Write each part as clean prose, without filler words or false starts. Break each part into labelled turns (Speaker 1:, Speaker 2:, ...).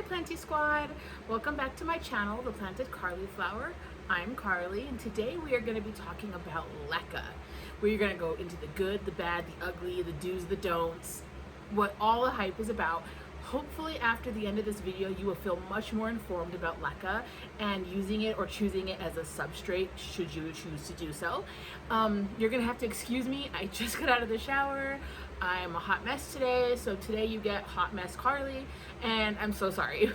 Speaker 1: Planty Squad! Welcome back to my channel, The Planted Carly Flower. I'm Carly, and today we are going to be talking about leca. We're going to go into the good, the bad, the ugly, the do's, the don'ts, what all the hype is about. Hopefully after the end of this video you will feel much more informed about leca and using it or choosing it as a substrate should you choose to do so. You're gonna have to excuse me, I just got out of the shower. I'm a hot mess today, so today you get Hot Mess Carly, and I'm so sorry.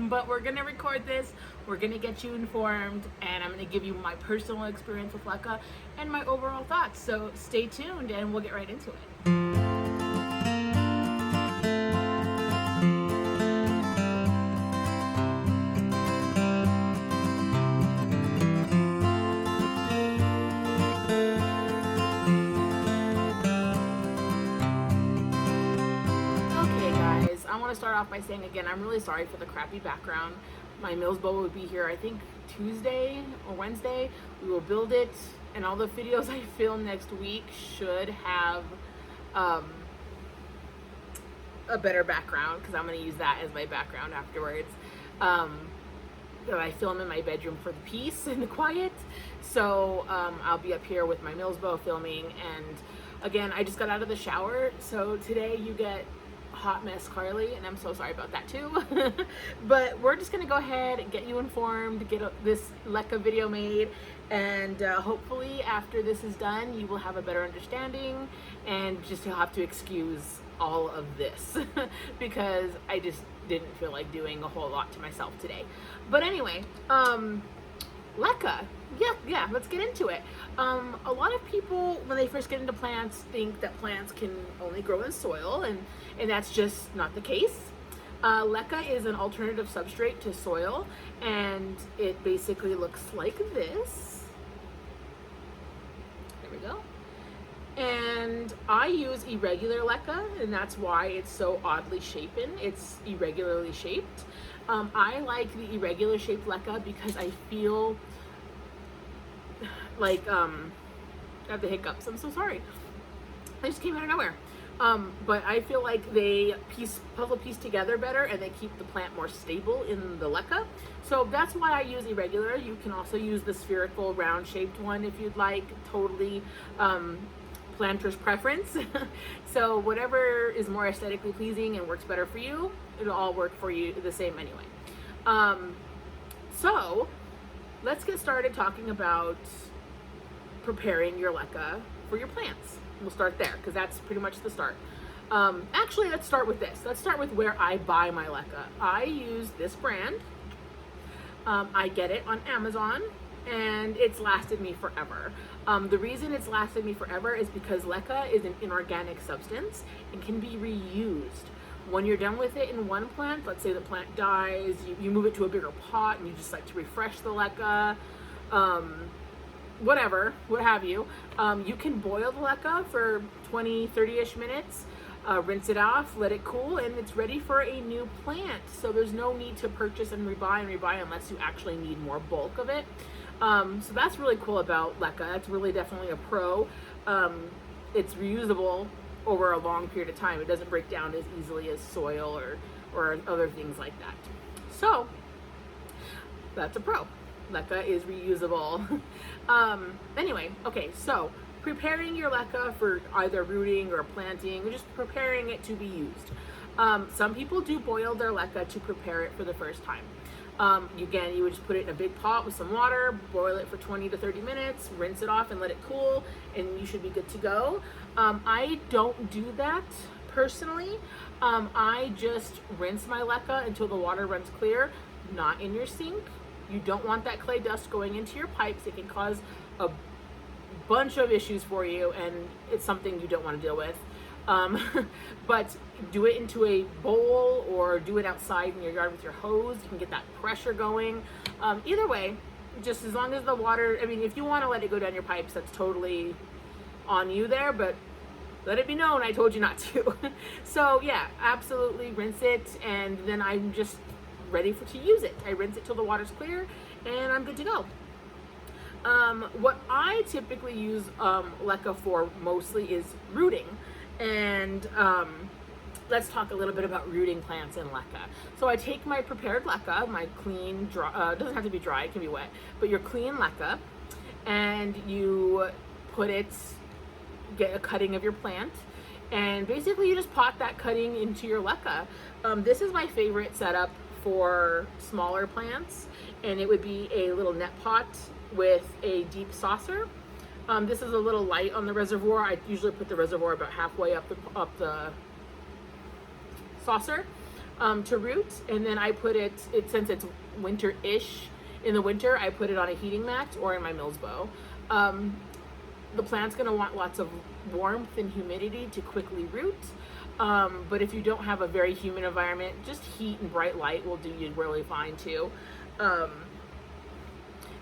Speaker 1: But we're gonna record this, we're gonna get you informed, and I'm gonna give you my personal experience with leca and my overall thoughts. So stay tuned and we'll get right into it. I want to start off by saying again, I'm really sorry for the crappy background. My Mills bowl will be here, I think Tuesday or Wednesday. We will build it, and all the videos I film next week should have a better background, because I'm going to use that as my background afterwards. I film in my bedroom for the peace and the quiet, so I'll be up here with my Mills bowl filming. And again, I just got out of the shower, so today you get Hot Mess Carly, and I'm so sorry about that too. But we're just gonna go ahead and get you informed, get this leca video made, and hopefully after this is done you will have a better understanding, and just you'll have to excuse all of this because I just didn't feel like doing a whole lot to myself today. But anyway, leca, yeah, let's get into it. A lot of people, when they first get into plants, think that plants can only grow in soil, and that's just not the case. Leca is an alternative substrate to soil, and it basically looks like this. There we go. And I use irregular leca, and that's why it's so oddly shapen. It's irregularly shaped. I like the irregular shaped leca because I feel like I have the hiccups. I'm so sorry. I just came out of nowhere. But I feel like they puzzle piece together better, and they keep the plant more stable in the leca. So that's why I use irregular. You can also use the spherical round shaped one if you'd like. Totally planter's preference. So whatever is more aesthetically pleasing and works better for you, it'll all work for you the same anyway. So let's get started talking about preparing your leca for your plants. We'll start there because that's pretty much the start. Actually, let's start with this. Let's start with where I buy my leca. I use this brand. I get it on Amazon, and it's lasted me forever. The reason it's lasted me forever is because leca is an inorganic substance and can be reused. When you're done with it in one plant, let's say the plant dies, you move it to a bigger pot and you just like to refresh the leca, whatever, what have you. You can boil the leca for 20, 30-ish minutes, rinse it off, let it cool, and it's ready for a new plant. So there's no need to purchase and rebuy unless you actually need more bulk of it. So that's really cool about leca. That's really definitely a pro. It's reusable over a long period of time. It doesn't break down as easily as soil or other things like that. So that's a pro. Leca is reusable. Anyway, okay, so preparing your leca for either rooting or planting, or just preparing it to be used. Some people do boil their leca to prepare it for the first time. Again, you would just put it in a big pot with some water, boil it for 20 to 30 minutes, rinse it off and let it cool, and you should be good to go. I don't do that personally. I just rinse my leca until the water runs clear, not in your sink. You don't want that clay dust going into your pipes. It can cause a bunch of issues for you, and it's something you don't want to deal with. But do it into a bowl or do it outside in your yard with your hose. You can get that pressure going. Either way, just as long as the water, I mean, if you want to let it go down your pipes, that's totally on you there, but let it be known I told you not to. So yeah, absolutely rinse it, and then I'm just ready to use it. I rinse it till the water's clear, and I'm good to go. What I typically use leca for mostly is rooting, and let's talk a little bit about rooting plants in leca. So I take my prepared leca, my clean, dry, doesn't have to be dry, it can be wet, but your clean leca, and you put it, get a cutting of your plant, and basically you just pot that cutting into your leca. This is my favorite setup for smaller plants, and it would be a little net pot with a deep saucer. This is a little light on the reservoir. I usually put the reservoir about halfway up the saucer to root, and then I put it since it's winter-ish, in the winter I put it on a heating mat or in my Mills bow. The plant's going to want lots of warmth and humidity to quickly root, but if you don't have a very humid environment, just heat and bright light will do you really fine too.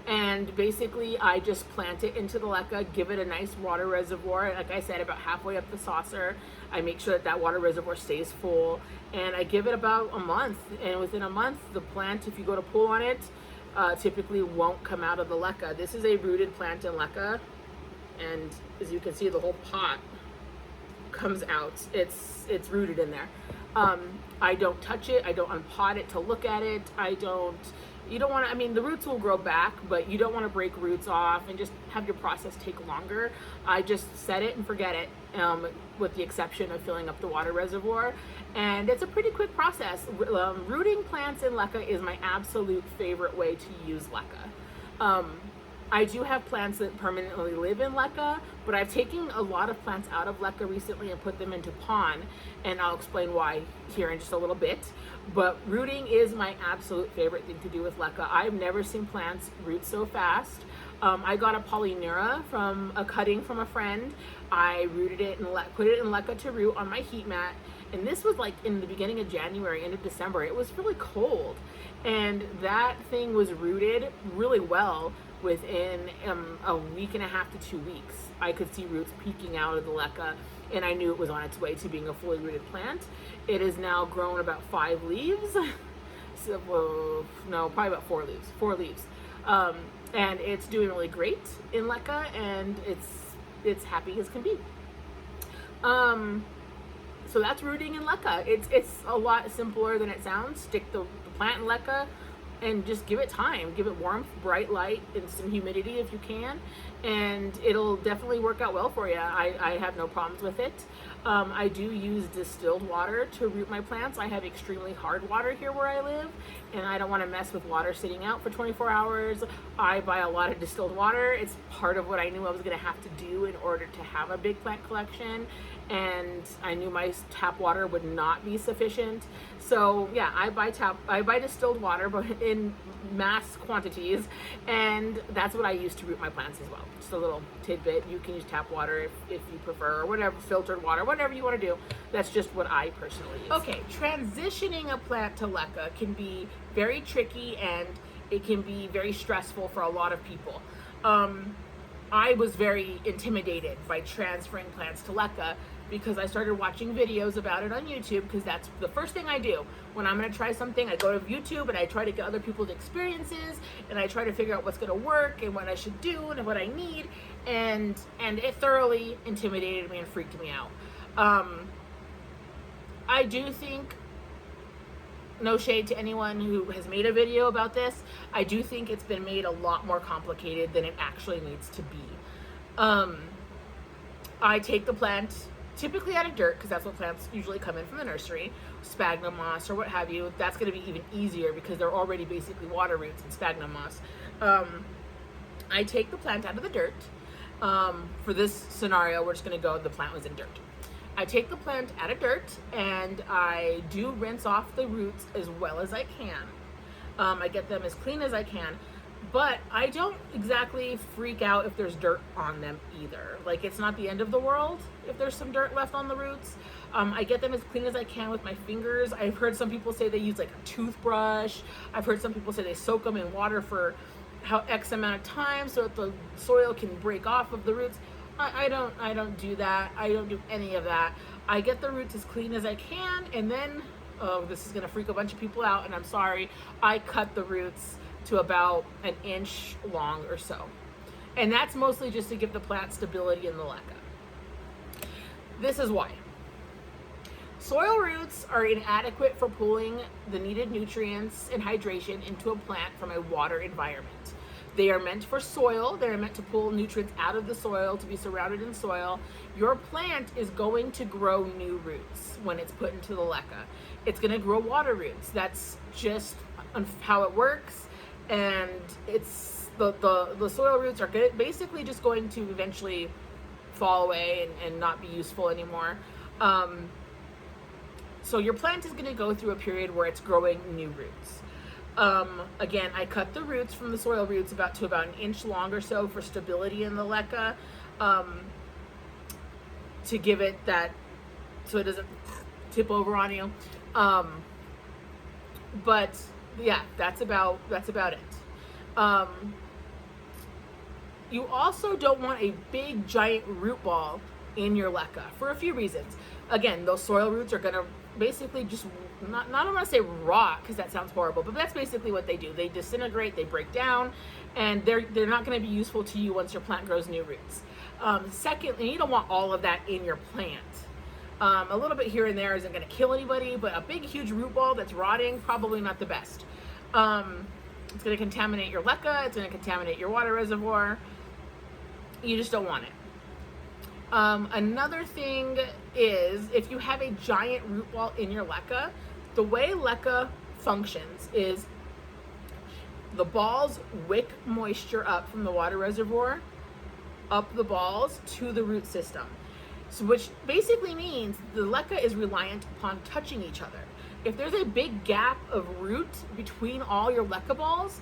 Speaker 1: And basically I just plant it into the leca, give it a nice water reservoir, like I said, about halfway up the saucer. I make sure that water reservoir stays full, and I give it about a month, and within a month the plant, if you go to pull on it, typically won't come out of the leca. This is a rooted plant in leca, and as you can see, the whole pot comes out. It's rooted in there. I don't touch it, I don't unpot it to look at it, you don't want to, I mean, the roots will grow back, but you don't want to break roots off and just have your process take longer. I just set it and forget it, with the exception of filling up the water reservoir. And it's a pretty quick process. Rooting plants in leca is my absolute favorite way to use leca. I do have plants that permanently live in leca, but I've taken a lot of plants out of leca recently and put them into pon, and I'll explain why here in just a little bit. But rooting is my absolute favorite thing to do with leca. I've never seen plants root so fast. I got a polynera from a cutting from a friend. I rooted it and put it in leca to root on my heat mat, and this was like in the beginning of January, end of December. It was really cold, and that thing was rooted really well. Within a week and a half to 2 weeks, I could see roots peeking out of the leca, and I knew it was on its way to being a fully rooted plant. It has now grown about 5 leaves. So, no, probably about 4 leaves. 4 leaves. And it's doing really great in leca, and it's happy as can be. So that's rooting in leca. It's a lot simpler than it sounds. Stick the plant in leca, and just give it time, give it warmth, bright light, and some humidity if you can, and it'll definitely work out well for you. I have no problems with it. I do use distilled water to root my plants. I have extremely hard water here where I live, and I don't want to mess with water sitting out for 24 hours. I buy a lot of distilled water. It's part of what I knew I was going to have to do in order to have a big plant collection, and I knew my tap water would not be sufficient. So yeah, I buy distilled water, but in mass quantities, and that's what I use to root my plants as well. Just a little tidbit. You can use tap water if you prefer, or whatever, filtered water, whatever you want to do. That's just what I personally use. Okay, transitioning a plant to leca can be very tricky, and it can be very stressful for a lot of people. I was very intimidated by transferring plants to leca because I started watching videos about it on YouTube, because that's the first thing I do. When I'm going to try something, I go to YouTube and I try to get other people's experiences, and I try to figure out what's going to work and what I should do and what I need, and it thoroughly intimidated me and freaked me out. I do think, no shade to anyone who has made a video about this, I do think it's been made a lot more complicated than it actually needs to be. I take the plant typically out of dirt, because that's what plants usually come in from the nursery, sphagnum moss or what have you. That's going to be even easier because they're already basically water roots in sphagnum moss. I take the plant out of the dirt. For this scenario, we're just going to go, the plant was in dirt. I take the plant out of dirt, and I do rinse off the roots as well as I can. I get them as clean as I can, but I don't exactly freak out if there's dirt on them either. Like, it's not the end of the world if there's some dirt left on the roots. I get them as clean as I can with my fingers. I've heard some people say they use like a toothbrush. I've heard some people say they soak them in water for X amount of time so that the soil can break off of the roots. I don't do that. I don't do any of that. I get the roots as clean as I can, and then, oh, this is gonna freak a bunch of people out, and I'm sorry, I cut the roots to about 1 inch long or so. And that's mostly just to give the plant stability in the leca. This is why. Soil roots are inadequate for pulling the needed nutrients and hydration into a plant from a water environment. They are meant for soil. They're meant to pull nutrients out of the soil, to be surrounded in soil. Your plant is going to grow new roots when it's put into the leca. It's going to grow water roots. That's just how it works. And it's the soil roots are basically just going to eventually fall away and not be useful anymore. So your plant is going to go through a period where it's growing new roots. Again, I cut the roots from the soil roots about an inch long or so for stability in the leca, to give it that, so it doesn't tip over on you. But yeah, that's about it. You also don't want a big giant root ball in your leca for a few reasons. Again, those soil roots are going to basically just not I don't want to say rot, because that sounds horrible, but that's basically what they do. They disintegrate, they break down, and they're not going to be useful to you once your plant grows new roots. Secondly, you don't want all of that in your plant. A little bit here and there isn't going to kill anybody, but a big huge root ball that's rotting, probably not the best. It's going to contaminate your leca, it's going to contaminate your water reservoir. You just don't want it. Another thing is, if you have a giant root ball in your leca, the way leca functions is the balls wick moisture up from the water reservoir up the balls to the root system. So, which basically means the leca is reliant upon touching each other. If there's a big gap of root between all your leca balls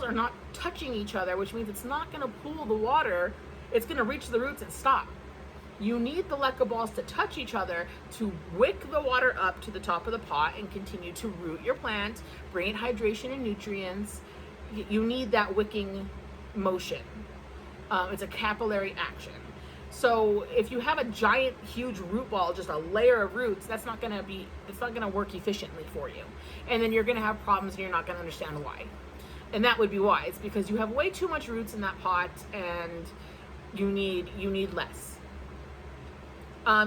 Speaker 1: are not touching each other, which means it's not going to pool the water. It's going to reach the roots and stop. You need the leca balls to touch each other to wick the water up to the top of the pot and continue to root your plant, bring it hydration and nutrients. You need that wicking motion. It's a capillary action. So if you have a giant, huge root ball, just a layer of roots, it's not going to work efficiently for you. And then you're going to have problems and you're not going to understand why. And that would be why. It's because you have way too much roots in that pot and you need less.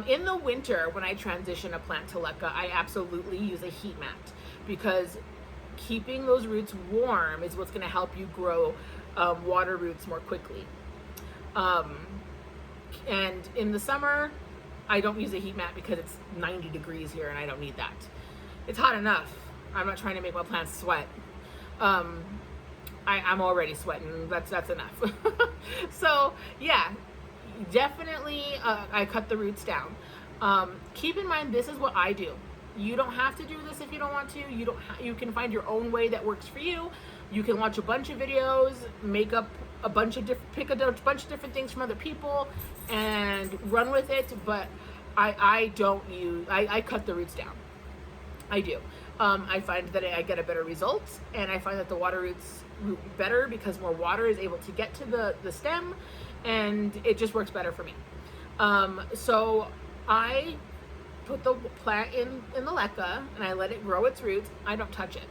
Speaker 1: In the winter, when I transition a plant to leca, I absolutely use a heat mat, because keeping those roots warm is what's going to help you grow water roots more quickly. And in the summer, I don't use a heat mat because it's 90 degrees here and I don't need that. It's hot enough. I'm not trying to make my plants sweat. I'm already sweating. That's enough. So yeah, definitely I cut the roots down. Keep in mind, this is what I do. You don't have to do this if you don't want to. You can find your own way that works for you. You can watch a bunch of videos, pick a bunch of different things from other people and run with it. But I cut the roots down. I do. I find that I get a better result, and I find that the water roots root better because more water is able to get to the stem, and it just works better for me. So I put the plant in the leca and I let it grow its roots. I don't touch it.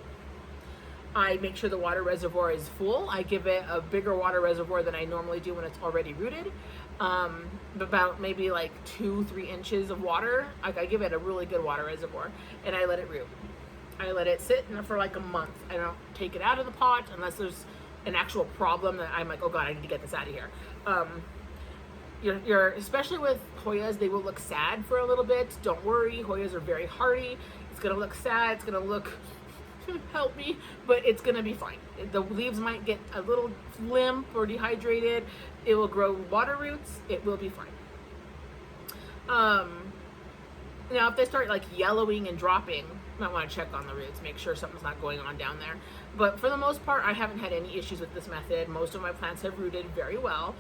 Speaker 1: I make sure the water reservoir is full. I give it a bigger water reservoir than I normally do when it's already rooted. About maybe like 2-3 inches of water. I give it a really good water reservoir and I let it root. I let it sit for like a month. I don't take it out of the pot unless there's an actual problem that I'm like, oh God, I need to get this out of here. Especially with Hoyas, they will look sad for a little bit. Don't worry, Hoyas are very hardy. It's gonna look sad, it's gonna look, help me, but it's gonna be fine. The leaves might get a little limp or dehydrated. It will grow water roots, it will be fine. Now if they start like yellowing and dropping, you might want to check on the roots, make sure something's not going on down there. But for the most part, I haven't had any issues with this method. Most of my plants have rooted very well.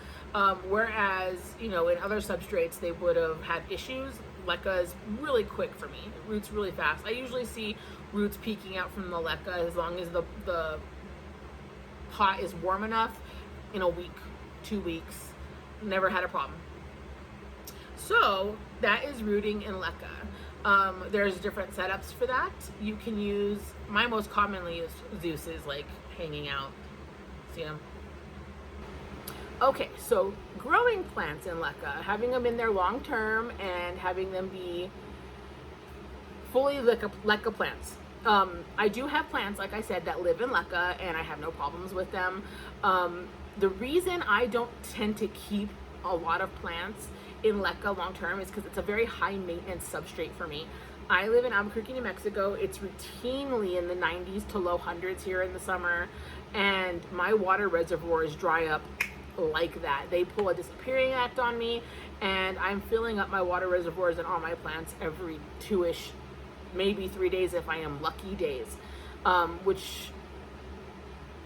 Speaker 1: Whereas, in other substrates, they would have had issues. Leca is really quick for me. It roots really fast. I usually see roots peeking out from the leca as long as the pot is warm enough in a week, 2 weeks. Never had a problem. So that is rooting in leca. There's different setups for that. You can use, my most commonly used use is like hanging out. See them? Okay, so growing plants in leca, having them in there long term and having them be fully Leca plants. I do have plants, like I said, that live in Leca, and I have no problems with them. The reason I don't tend to keep a lot of plants in Leca long term is because it's a very high maintenance substrate for me. I live in Albuquerque, New Mexico. It's routinely in the 90s to low hundreds here in the summer, and my water reservoirs dry up like that. They pull a disappearing act on me, and I'm filling up my water reservoirs and all my plants every 2-ish, maybe 3 days if I am lucky days, which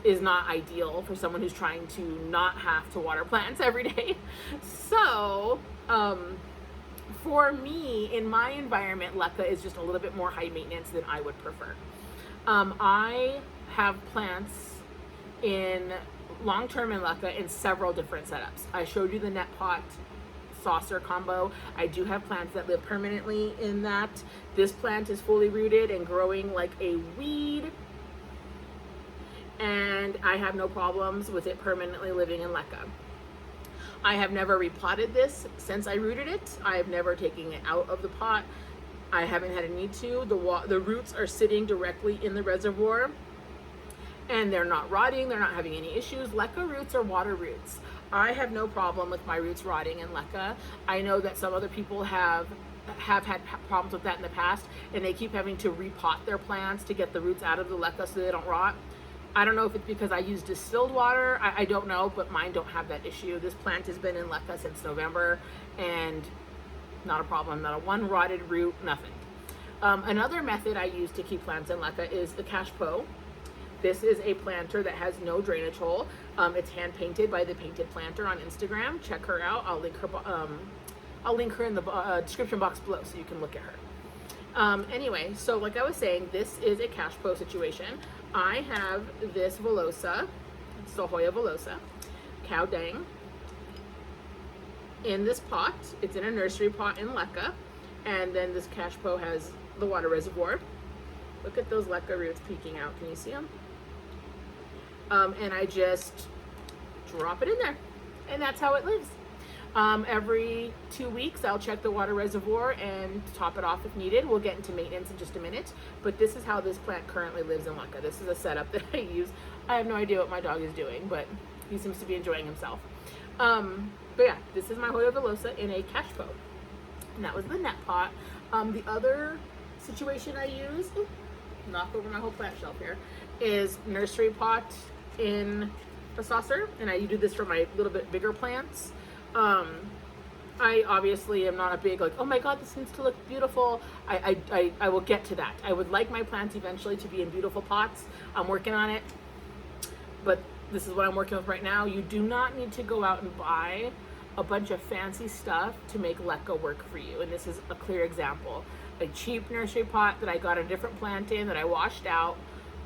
Speaker 1: is not ideal for someone who's trying to not have to water plants every day. So for me, in my environment, Leca is just a little bit more high maintenance than I would prefer. I have plants in long-term in Leca in several different setups. I showed you the net pot saucer combo. I do have plants that live permanently in that. This plant is fully rooted and growing like a weed, and I have no problems with it permanently living in Leca. I have never repotted this since I rooted it. I have never taken it out of the pot. I haven't had a need to. The roots are sitting directly in the reservoir, and they're not rotting. They're not having any issues. Leca roots are water roots. I have no problem with my roots rotting in Leca. I know that some other people have had problems with that in the past, and they keep having to repot their plants to get the roots out of the Leca so they don't rot. I don't know if it's because I use distilled water. I don't know, but mine don't have that issue. This plant has been in Leca since November, and not a problem. Not a one rotted root, nothing. Another method I use to keep plants in Leca is the Cashpo. This is a planter that has no drainage hole. It's hand painted by the Painted Planter on Instagram. Check her out. I'll link her in the description box below so you can look at her. Anyway, so like I was saying, this is a Cashpo situation. I have this Velosa, Sohoya Velosa, cow dang, in this pot. It's in a nursery pot in Leca, and then this Cashpo has the water reservoir. Look at those Leca roots peeking out. Can you see them? And I just drop it in there, and that's how it lives. Every 2 weeks, I'll check the water reservoir and top it off if needed. We'll get into maintenance in just a minute, but this is how this plant currently lives in Leca. This is a setup that I use. I have no idea what my dog is doing, but he seems to be enjoying himself. But yeah, this is my Hoya Velosa in a Cashpo, and that was the net pot. The other situation I use, knock over my whole plant shelf here, is nursery pot in a saucer, and I do this for my little bit bigger plants. I obviously am not a big like, oh my god, this needs to look beautiful. I will get to that. I would like my plants eventually to be in beautiful pots. I'm working on it, but this is what I'm working with right now. You do not need to go out and buy a bunch of fancy stuff to make Leca work for you, and this is a clear example. A cheap nursery pot that I got a different plant in that I washed out,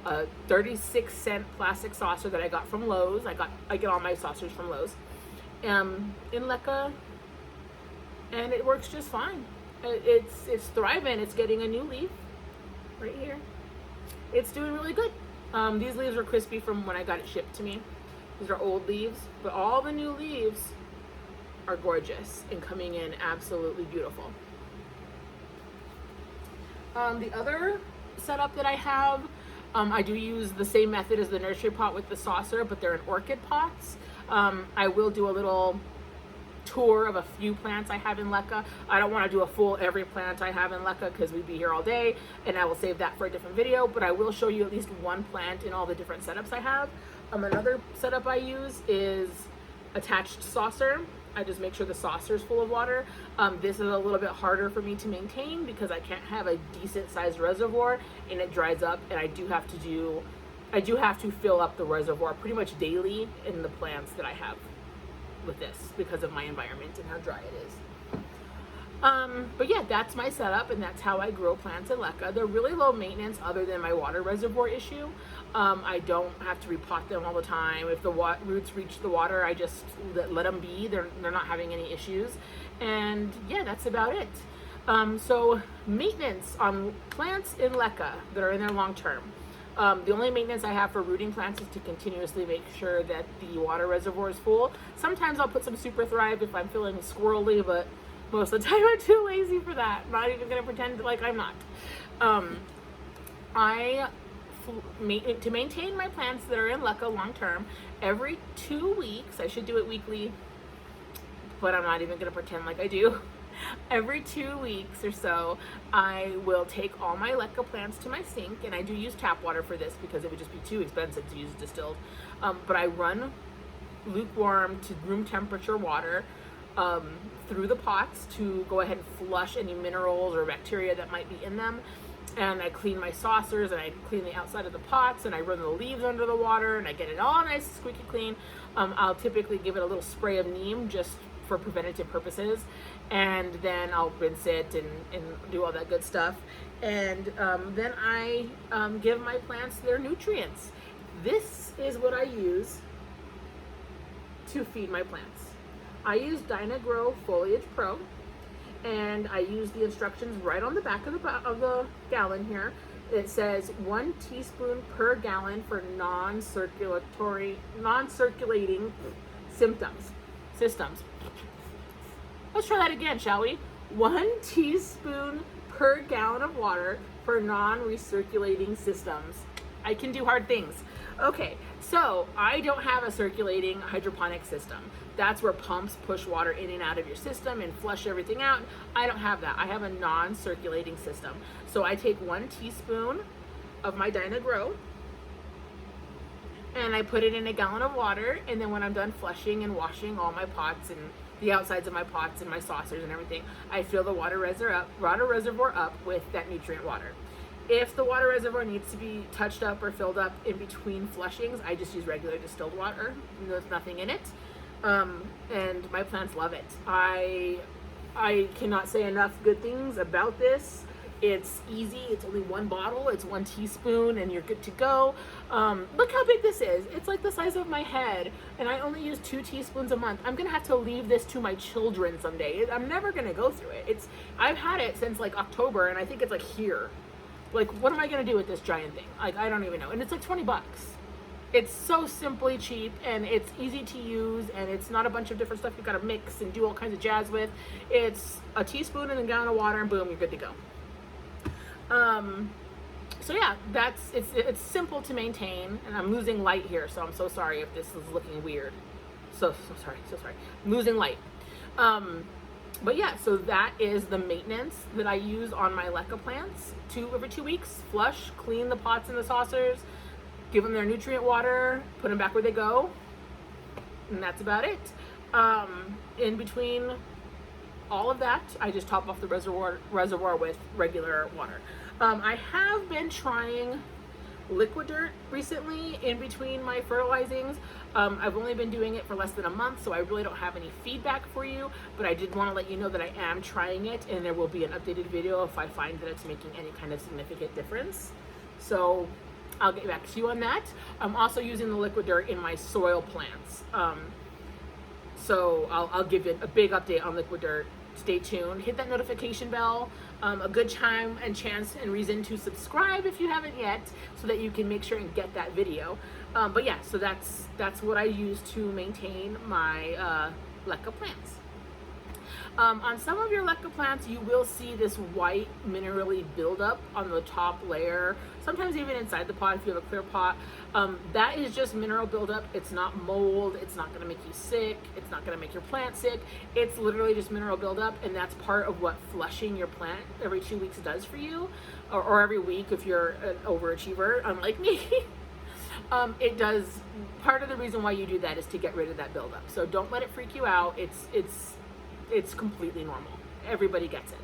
Speaker 1: a 36-cent plastic saucer that I got from Lowe's. I get all my saucers from Lowe's. In Leca, and it works just fine. It's thriving. It's getting a new leaf right here. It's doing really good. These leaves are crispy from when I got it shipped to me. These are old leaves, but all the new leaves are gorgeous and coming in absolutely beautiful. The other setup that I have, I do use the same method as the nursery pot with the saucer, but they're in orchid pots. I will do a little tour of a few plants I have in Leca. I don't want to do a full every plant I have in Leca because we'd be here all day, and I will save that for a different video, but I will show you at least one plant in all the different setups I have. Another setup I use is attached saucer. I just make sure the saucer is full of water. This is a little bit harder for me to maintain because I can't have a decent sized reservoir and it dries up, and I do have to fill up the reservoir pretty much daily in the plants that I have with this because of my environment and how dry it is. But yeah, that's my setup, and that's how I grow plants in Leca. They're really low maintenance other than my water reservoir issue. I don't have to repot them all the time. If the roots reach the water, I just let them be. They're not having any issues. And yeah, that's about it. So maintenance on plants in Leca that are in there long term. The only maintenance I have for rooting plants is to continuously make sure that the water reservoir is full. Sometimes I'll put some Super Thrive if I'm feeling squirrely, but Most of the time I'm too lazy for that. I'm not even gonna pretend like I'm not. To maintain my plants that are in Leca long term, every 2 weeks, I should do it weekly, but I'm not even gonna pretend like I do. Every 2 weeks or so, I will take all my Leca plants to my sink, and I do use tap water for this because it would just be too expensive to use distilled. But I run lukewarm to room temperature water through the pots to go ahead and flush any minerals or bacteria that might be in them. And I clean my saucers, and I clean the outside of the pots, and I run the leaves under the water, and I get it all nice, squeaky clean. I'll typically give it a little spray of neem just for preventative purposes, and then I'll rinse it and do all that good stuff. And then I give my plants their nutrients. This is what I use to feed my plants. I use Dynagrow Foliage Pro, and I use the instructions right on the back of the gallon here. It says 1 teaspoon per gallon for non-circulating systems. Let's try that again, shall we? 1 teaspoon per gallon of water for non-recirculating systems. I can do hard things. Okay, so I don't have a circulating hydroponic system. That's where pumps push water in and out of your system and flush everything out. I don't have that. I have a non-circulating system. So I take 1 teaspoon of my Dynagrow, and I put it in a gallon of water, and then when I'm done flushing and washing all my pots and the outsides of my pots and my saucers and everything, I fill the water reservoir up with that nutrient water. If the water reservoir needs to be touched up or filled up in between flushings, I just use regular distilled water. There's nothing in it. And my plants love it. I cannot say enough good things about this. It's easy. It's only 1 bottle. It's 1 teaspoon, and you're good to go. Look how big this is. It's like the size of my head, and I only use 2 teaspoons a month. I'm gonna have to leave this to my children someday. I'm never gonna go through it. I've had it since like October, and I think it's like here. Like, what am I gonna do with this giant thing? Like, I don't even know. And it's like 20 bucks. It's so simply cheap, and it's easy to use, and it's not a bunch of different stuff you gotta mix and do all kinds of jazz with. It's a teaspoon and a gallon of water, and boom, you're good to go. So yeah, it's simple to maintain, and I'm losing light here, so I'm so sorry if this is looking weird. So sorry. I'm losing light. But yeah, so that is the maintenance that I use on my Leca plants. Every 2 weeks, flush, clean the pots and the saucers, give them their nutrient water, put them back where they go, and that's about it. In between all of that, I just top off the reservoir with regular water. I have been trying liquid dirt recently in between my fertilizings. I've only been doing it for less than a month, so I really don't have any feedback for you, but I did want to let you know that I am trying it, and there will be an updated video if I find that it's making any kind of significant difference. So I'll get back to you on that. I'm also using the liquid dirt in my soil plants. So I'll give you a big update on liquid dirt. Stay tuned. Hit that notification bell. A good time and chance and reason to subscribe if you haven't yet, so that you can make sure and get that video. But yeah, so that's what I use to maintain my Leca plants. On some of your Leca plants, you will see this white minerally buildup on the top layer, sometimes even inside the pot if you have a clear pot. That is just mineral buildup. It's not mold. It's not going to make you sick. It's not going to make your plant sick. It's literally just mineral buildup, and that's part of what flushing your plant every 2 weeks does for you, or every week if you're an overachiever, unlike me. It does. Part of the reason why you do that is to get rid of that buildup. So don't let it freak you out. It's completely normal. Everybody gets it.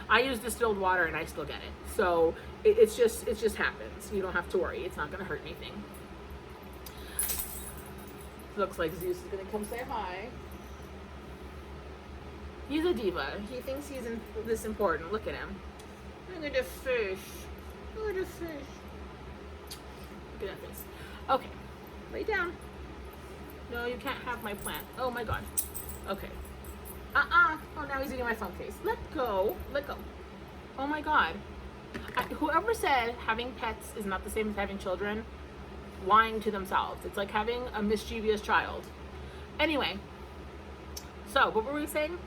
Speaker 1: I use distilled water and I still get it. So it just happens. You don't have to worry. It's not going to hurt anything. Looks like Zeus is going to come say hi. He's a diva. He thinks he's this important. Look at him. Look at the fish. Look at the fish. Look at that face. Okay. Lay down. No, you can't have my plant. Oh my god. Okay. Oh, now he's eating my phone case. Let go. Let go. Oh my god. Whoever said having pets is not the same as having children, lying to themselves. It's like having a mischievous child. Anyway, so what were we saying?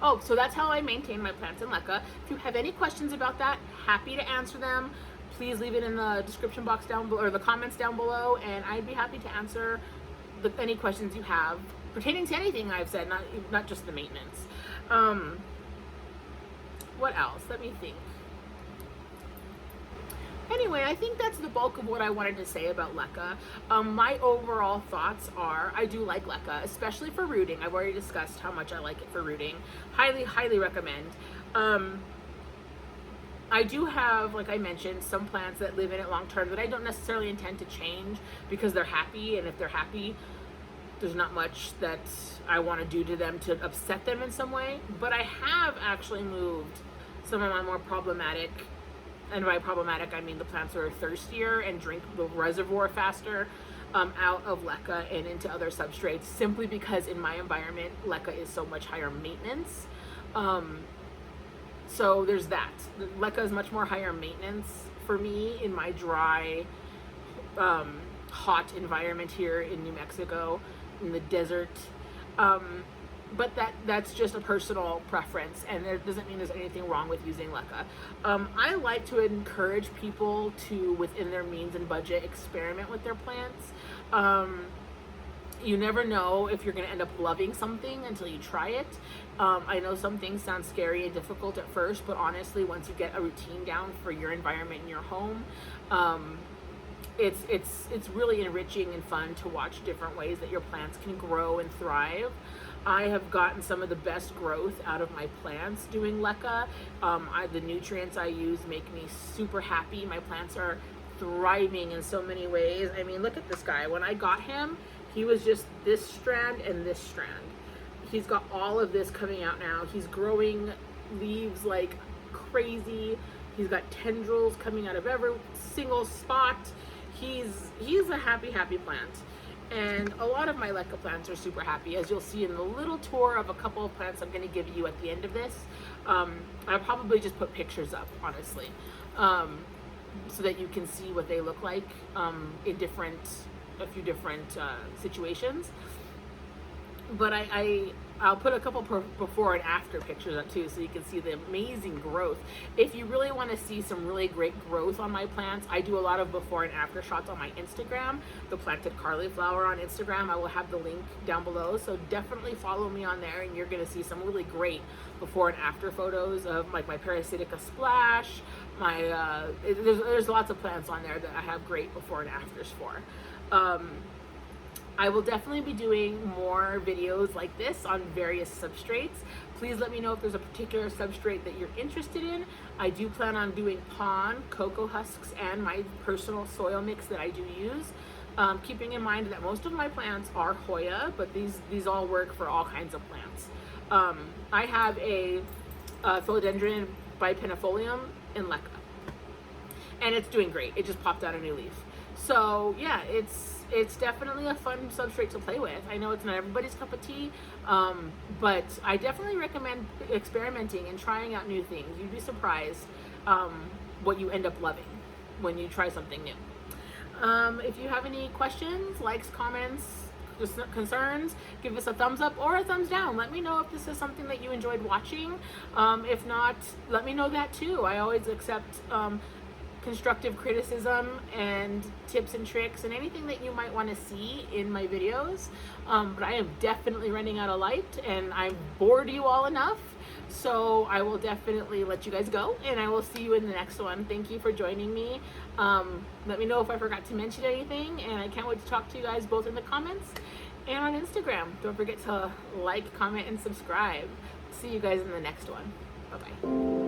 Speaker 1: Oh, so that's how I maintain my plants in Leca. If you have any questions about that, happy to answer them. Please leave it in the description box down below, or the comments down below, and I'd be happy to answer any questions you have pertaining to anything I've said, not just the maintenance. What else? Let me think. Anyway, I think that's the bulk of what I wanted to say about Leca. My overall thoughts are, I do like Leca, especially for rooting. I've already discussed how much I like it for rooting. Highly, highly recommend. I do have, like I mentioned, some plants that live in it long term that I don't necessarily intend to change because they're happy, and if they're happy, there's not much that I want to do to them to upset them in some way. But I have actually moved some of my more problematic, and by problematic I mean the plants that are thirstier and drink the reservoir faster, out of Leca and into other substrates, simply because in my environment Leca is so much higher maintenance. So there's that. Leca is much more higher maintenance for me in my dry, hot environment here in New Mexico, in the desert. But that's just a personal preference, and it doesn't mean there's anything wrong with using Leca. I like to encourage people to, within their means and budget, experiment with their plants. You never know if you're going to end up loving something until you try it. I know some things sound scary and difficult at first, but honestly, once you get a routine down for your environment in your home, it's really enriching and fun to watch different ways that your plants can grow and thrive. I have gotten some of the best growth out of my plants doing Leca. The nutrients I use make me super happy. My plants are thriving in so many ways. I mean, look at this guy. When I got him, he was just this strand and this strand. He's got all of this coming out now. He's growing leaves like crazy. He's got tendrils coming out of every single spot. He's a happy plant. And a lot of my Leca plants are super happy, as you'll see in the little tour of a couple of plants I'm going to give you at the end of this. I'll probably just put pictures up, honestly, so that you can see what they look like in a few different situations. But I'll put a couple before and after pictures up too, so you can see the amazing growth. If you really want to see some really great growth on my plants, I do a lot of before and after shots on my Instagram, the Planted Cauliflower on Instagram. I will have the link down below, so definitely follow me on there, and you're going to see some really great before and after photos of like my Parasitica Splash. There's lots of plants on there that I have great before and afters for. I will definitely be doing more videos like this on various substrates. Please let me know if there's a particular substrate that you're interested in. I do plan on doing pond, cocoa husks, and my personal soil mix that I do use. Keeping in mind that most of my plants are Hoya, but these all work for all kinds of plants. I have a Philodendron bipennifolium in Leca, and it's doing great. It just popped out a new leaf. So yeah, it's definitely a fun substrate to play with. I know it's not everybody's cup of tea, but I definitely recommend experimenting and trying out new things. You'd be surprised what you end up loving when you try something new. If you have any questions, likes, comments, concerns, give us a thumbs up or a thumbs down. Let me know if this is something that you enjoyed watching. If not, let me know that too. I always accept constructive criticism and tips and tricks and anything that you might want to see in my videos. But I am definitely running out of light, and I've bored you all enough. So I will definitely let you guys go, and I will see you in the next one. Thank you for joining me. Let me know if I forgot to mention anything, and I can't wait to talk to you guys both in the comments and on Instagram. Don't forget to like, comment, and subscribe. See you guys in the next one. Bye-bye.